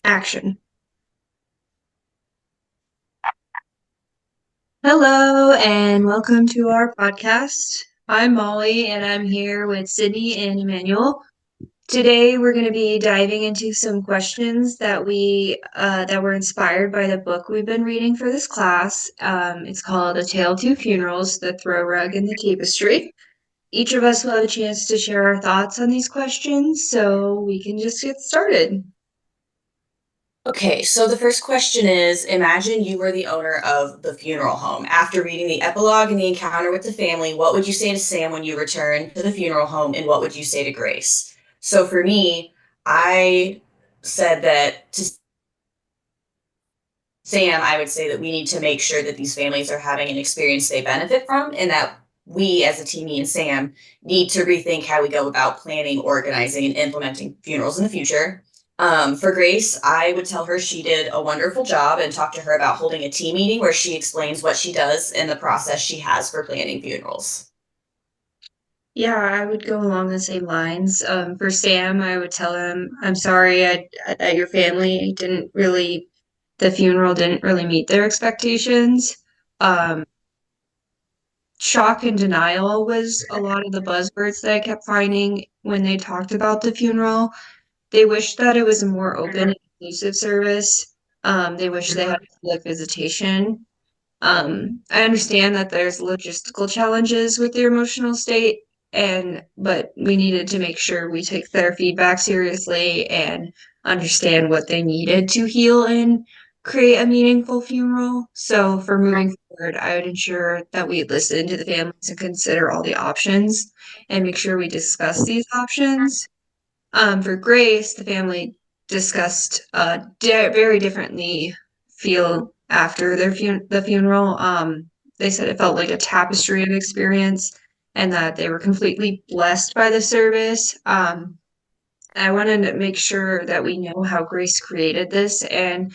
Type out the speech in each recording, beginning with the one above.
Action. Hello and welcome to our podcast. I'm Molly and I'm here with Sydney and Emmanuel. Today we're going to be diving into some questions that were inspired by the book we've been reading for this class. It's called A Tale of Two Funerals: The Throw Rug and the Tapestry. Each of us will have a chance to share our thoughts on these questions, so we can just get started. Okay, so the first question is, imagine you were the owner of the funeral home. After reading the epilogue and the encounter with the family, what would you say to Sam when you return to the funeral home, and what would you say to Grace? So for me, I said that to Sam, I would say that we need to make sure that these families are having an experience they benefit from, and that we, as a team, me and Sam, need to rethink how we go about planning, organizing, and implementing funerals in the future. For Grace, I would tell her she did a wonderful job and talk to her about holding a team meeting where she explains what she does and the process she has for planning funerals. Yeah, I would go along the same lines. For Sam, I would tell him, I'm sorry that your family the funeral didn't really meet their expectations. Um, Shock and denial was a lot of the buzzwords that I kept finding when they talked about the funeral. They wished that it was a more open and inclusive service. They wish they had public visitation. I understand that there's logistical challenges with their emotional state, but we needed to make sure we take their feedback seriously and understand what they needed to heal and create a meaningful funeral. So for moving forward, I would ensure that we listen to the families and consider all the options and make sure we discuss these options. For Grace, the family discussed very differently feel after the funeral. They said it felt like a tapestry of experience and that they were completely blessed by the service. I wanted to make sure that we know how Grace created this and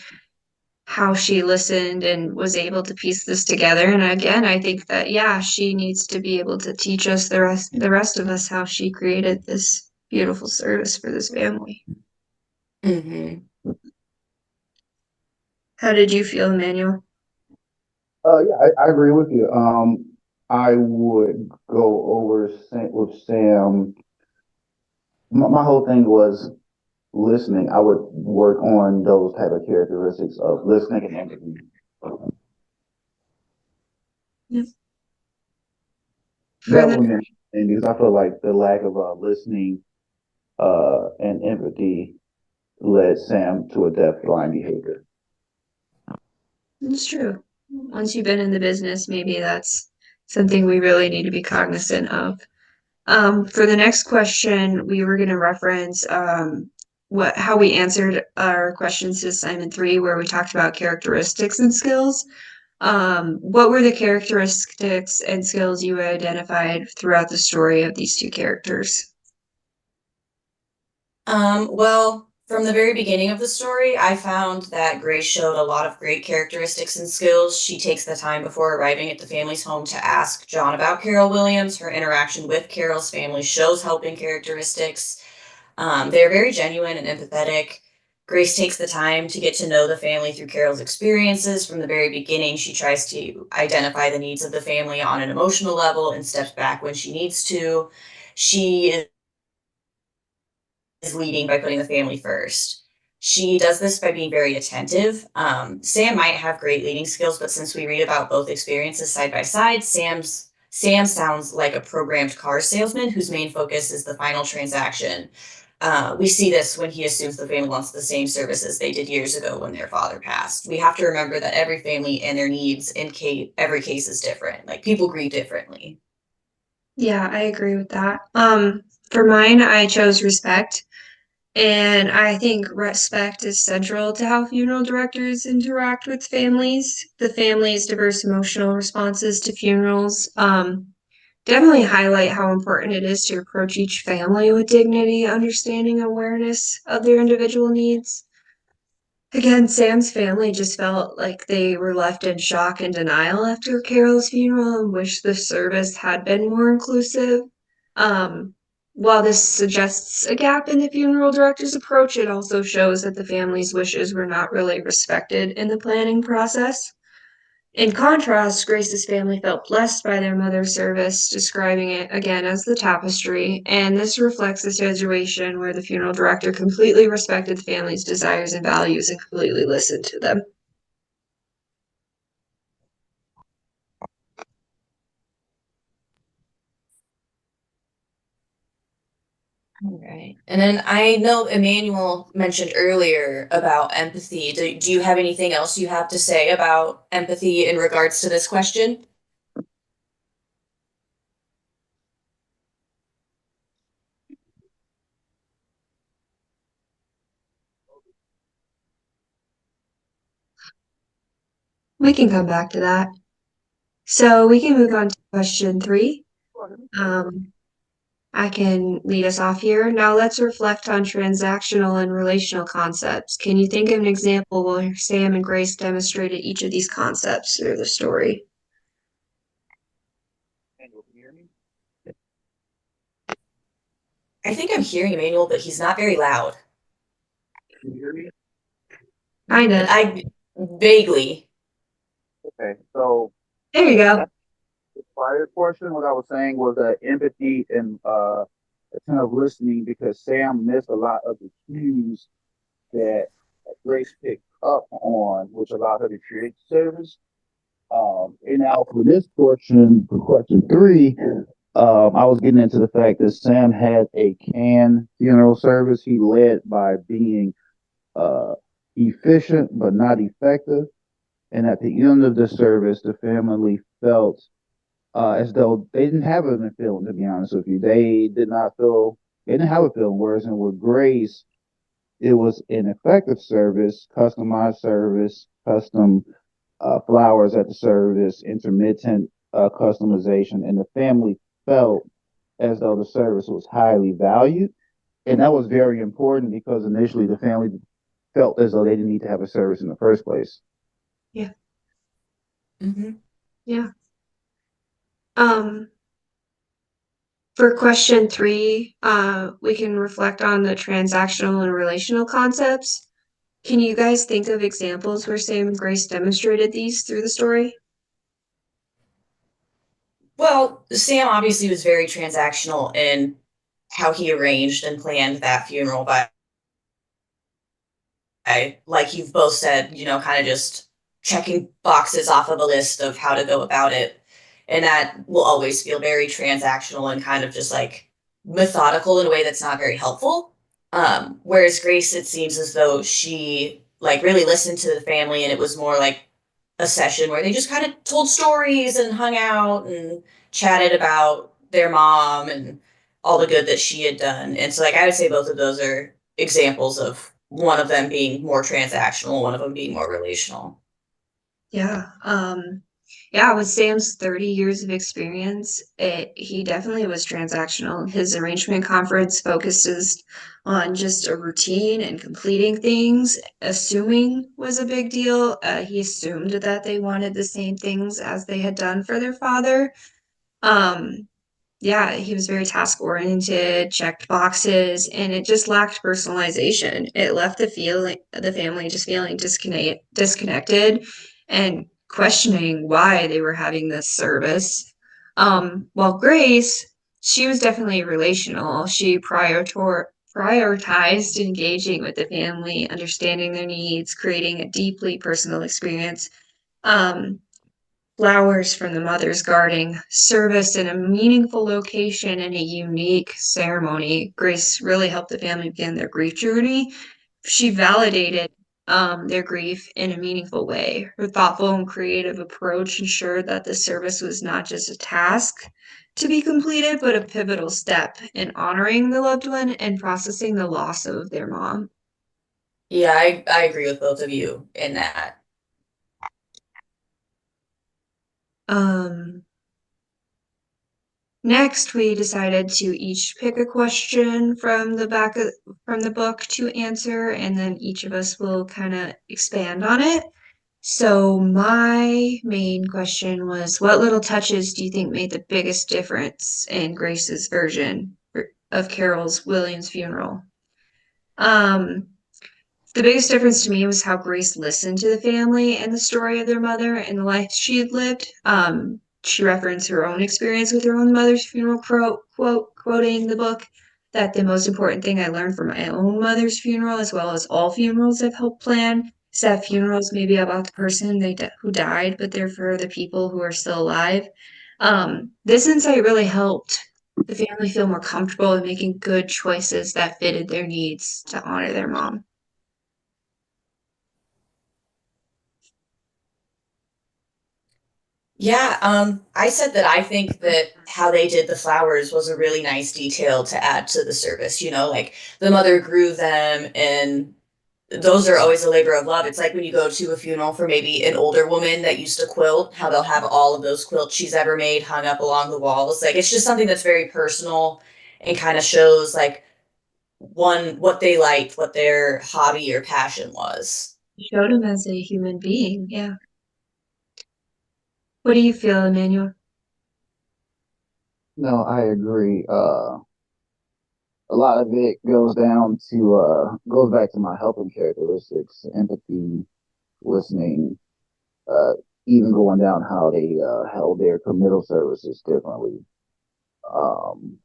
how she listened and was able to piece this together. And again, I think that yeah, she needs to be able to teach us the rest of us how she created this beautiful service for this family. Mm-hmm. How did you feel, Emmanuel? Yeah, I agree with you. I would go over with Sam. My whole thing was listening. I would work on those type of characteristics of listening and empathy. Yep. For That the was my thing because I feel like the lack of listening and empathy led Sam to a death blind behavior. It's true. Once you've been in the business, maybe that's something we really need to be cognizant of. For the next question, we were going to reference how we answered our questions to assignment 3, where we talked about characteristics and skills. What were the characteristics and skills you identified throughout the story of these two characters? Well, from the very beginning of the story, I found that Grace showed a lot of great characteristics and skills. She takes the time before arriving at the family's home to ask John about Carol Williams. Her interaction with Carol's family shows helping characteristics. They're very genuine and empathetic. Grace takes the time to get to know the family through Carol's experiences. From the very beginning, she tries to identify the needs of the family on an emotional level and steps back when she needs to. She is leading by putting the family first. She does this by being very attentive. Sam might have great leading skills, but since we read about both experiences side by side, Sam sounds like a programmed car salesman whose main focus is the final transaction. We see this when he assumes the family wants the same services they did years ago when their father passed. We have to remember that every family and their needs in every case is different. Like people grieve differently. Yeah, I agree with that. For mine, I chose respect. And I think respect is central to how funeral directors interact with families. The family's diverse emotional responses to funerals definitely highlight how important it is to approach each family with dignity, understanding, awareness of their individual needs. Again, Sam's family just felt like they were left in shock and denial after Carol's funeral and wished the service had been more inclusive. Um, while this suggests a gap in the funeral director's approach, it also shows that the family's wishes were not really respected in the planning process. In contrast, Grace's family felt blessed by their mother's service, describing it again as the tapestry, and this reflects a situation where the funeral director completely respected the family's desires and values and completely listened to them. All right. And then I know Emmanuel mentioned earlier about empathy. Do you have anything else you have to say about empathy in regards to this question? We can come back to that. So we can move on to question 3. I can lead us off here. Now let's reflect on transactional and relational concepts. Can you think of an example where Sam and Grace demonstrated each of these concepts through the story? I think I'm hearing Emmanuel, but he's not very loud. Can you hear me? Kinda. I vaguely. Okay, so There you go. the prior portion, what I was saying was that empathy and kind of listening, because Sam missed a lot of the cues that Grace picked up on, which allowed her to create service. And now for this portion, for question 3, I was getting into the fact that Sam had a canned funeral service. He led by being uh, efficient but not effective. And at the end of the service, the family felt as though they didn't have a feeling, to be honest with you. They did not feel, they didn't have a feeling. Whereas in with Grace, it was an effective service, customized service, custom flowers at the service, intermittent customization, and the family felt as though the service was highly valued. And that was very important because initially the family felt as though they didn't need to have a service in the first place. Yeah. Mm-hmm. Yeah. For question 3, we can reflect on the transactional and relational concepts. Can you guys think of examples where Sam and Grace demonstrated these through the story? Well, Sam obviously was very transactional in how he arranged and planned that funeral by, like you've both said, kind of just checking boxes off of a list of how to go about it. And that will always feel very transactional and kind of just like methodical in a way that's not very helpful. Whereas Grace, it seems as though she like really listened to the family and it was more like a session where they just kind of told stories and hung out and chatted about their mom and all the good that she had done. And so like I would say both of those are examples of one of them being more transactional, one of them being more relational. Yeah. Yeah, with Sam's 30 years of experience, he definitely was transactional. His arrangement conference focuses on just a routine and completing things. Assuming was a big deal. He assumed that they wanted the same things as they had done for their father. Um, yeah, he was very task oriented, checked boxes, and it just lacked personalization. It left the family just feeling disconnected and questioning why they were having this service. While Grace, she was definitely relational. She prioritized engaging with the family, understanding their needs, creating a deeply personal experience. Um, Flowers from the mother's garden, service in a meaningful location and a unique ceremony. Grace really helped the family begin their grief journey. She validated their grief in a meaningful way. Her thoughtful and creative approach ensured that the service was not just a task to be completed, but a pivotal step in honoring the loved one and processing the loss of their mom. Yeah, I agree with both of you in that. Um, Next, we decided to each pick a question from the book to answer, and then each of us will kind of expand on it. So my main question was, what little touches do you think made the biggest difference in Grace's version of Carol's Williams funeral. The biggest difference to me was how Grace listened to the family and the story of their mother and the life she had lived. She referenced her own experience with her own mother's funeral, quoting the book that the most important thing I learned from my own mother's funeral, as well as all funerals I've helped plan, is that funerals may be about the person who died, but they're for the people who are still alive. This insight really helped the family feel more comfortable in making good choices that fitted their needs to honor their mom. Yeah, I said that I think that how they did the flowers was a really nice detail to add to the service. You know, like the mother grew them, and those are always a labor of love. It's like when you go to a funeral for maybe an older woman that used to quilt, how they'll have all of those quilts she's ever made hung up along the walls. Like it's just something that's very personal and kind of shows like one what they liked, what their hobby or passion was. Showed him as a human being. Yeah. What do you feel, Emmanuel? No, I agree. A lot of it goes back to my helping characteristics, empathy, listening, uh, even going down how they held their committal services differently. Um,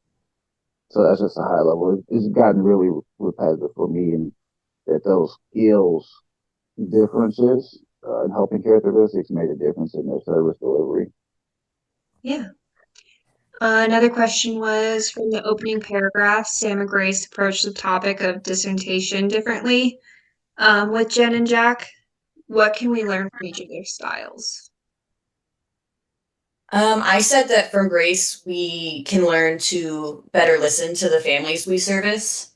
so that's just a high level. It's gotten really repetitive for me, and that those skills differences and helping characteristics made a difference in their service delivery. Yeah. Another question was from the opening paragraph. Sam and Grace approached the topic of dissertation differently. With Jen and Jack, what can we learn from each of their styles? I said that from Grace, we can learn to better listen to the families we service.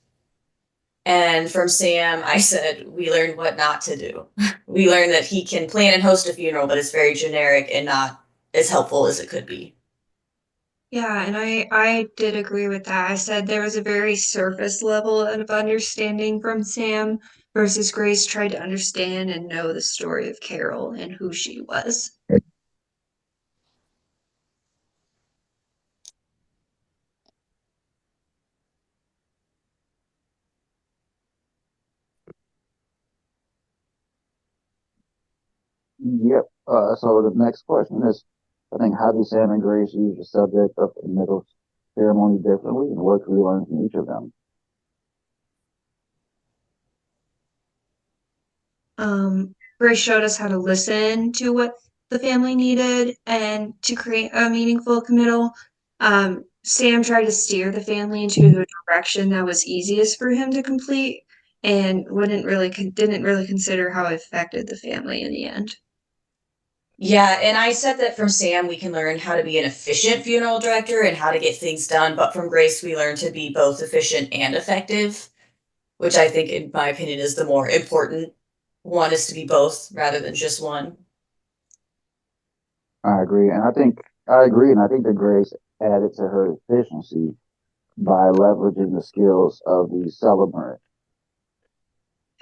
And from Sam, I said we learned what not to do. We learned that he can plan and host a funeral, but it's very generic and not as helpful as it could be. Yeah, and I did agree with that. I said there was a very surface level of understanding from Sam versus Grace tried to understand and know the story of Carol and who she was. Yep. So the next question is, I think, how do Sam and Grace use the subject of the middle ceremony differently, and what can we learn from each of them? Grace showed us how to listen to what the family needed and to create a meaningful committal. Sam tried to steer the family into the direction that was easiest for him to complete and didn't really consider how it affected the family in the end. Yeah, and I said that from Sam, we can learn how to be an efficient funeral director and how to get things done. But from Grace, we learn to be both efficient and effective, which I think, in my opinion, is the more important one is to be both rather than just one. I agree, and I agree, and I think that Grace added to her efficiency by leveraging the skills of the celebrant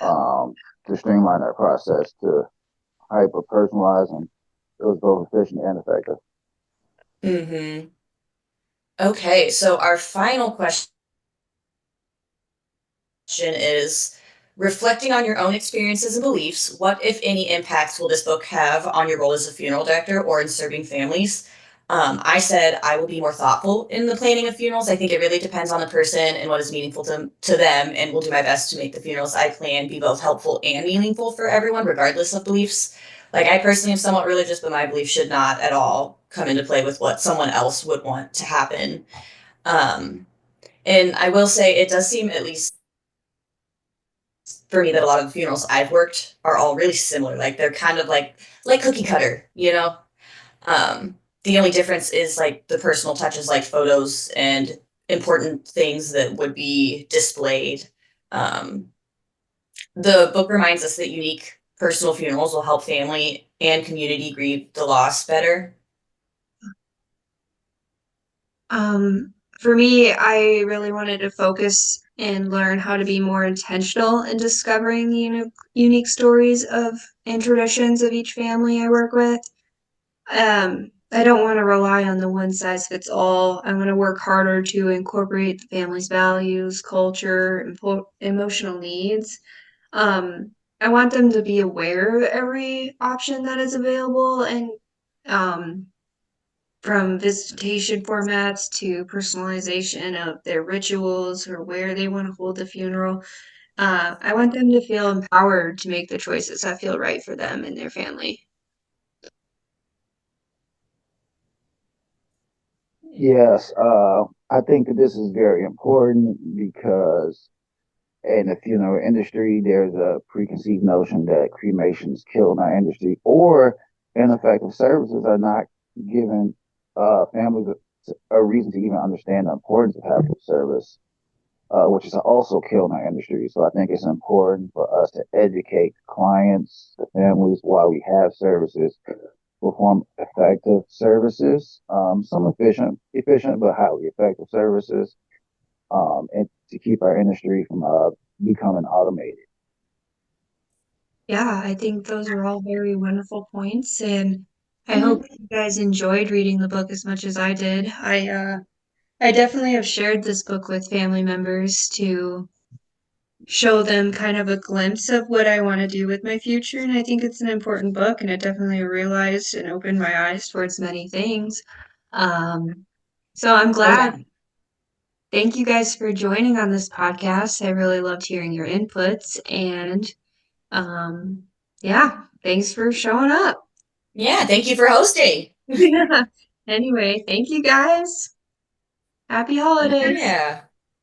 um, to streamline that process to hyper personalize, and it was both efficient and effective. Mm-hmm. Okay, so our final question is reflecting on your own experiences and beliefs, what, if any, impacts will this book have on your role as a funeral director or in serving families? I said I will be more thoughtful in the planning of funerals. I think it really depends on the person and what is meaningful to them, and will do my best to make the funerals I plan be both helpful and meaningful for everyone, regardless of beliefs. Like, I personally am somewhat religious, but my beliefs should not at all come into play with what someone else would want to happen. Um, and I will say it does seem, at least for me, that a lot of the funerals I've worked are all really similar. Like they're kind of like cookie cutter, you know? The only difference is like the personal touches like photos and important things that would be displayed. Um, the book reminds us that unique personal funerals will help family and community grieve the loss better. For me, I really wanted to focus and learn how to be more intentional in discovering the unique stories of and traditions of each family I work with. I don't want to rely on the one size fits all. I want to work harder to incorporate the family's values, culture, and emotional needs. Um, I want them to be aware of every option that is available, and um, from visitation formats to personalization of their rituals or where they want to hold the funeral. I want them to feel empowered to make the choices that feel right for them and their family. Yes, I think that this is very important because in the funeral industry, there's a preconceived notion that cremation is killing our industry, or ineffective services are not giving families a reason to even understand the importance of having a service, which is also killing our industry. So I think it's important for us to educate clients, the families, why we have services, perform effective services, some efficient but highly effective services, and to keep our industry from becoming automated. Yeah, I think those are all very wonderful points, and I Mhm. hope you guys enjoyed reading the book as much as I did. I definitely have shared this book with family members to show them kind of a glimpse of what I want to do with my future, and I think it's an important book, and it definitely realized and opened my eyes towards many things. So I'm Oh yeah. glad. Thank you guys for joining on this podcast. I really loved hearing your inputs, and um, yeah, thanks for showing up. Yeah, thank you for hosting. Anyway, thank you guys. Happy holidays. Yeah.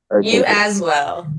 Or You take as well.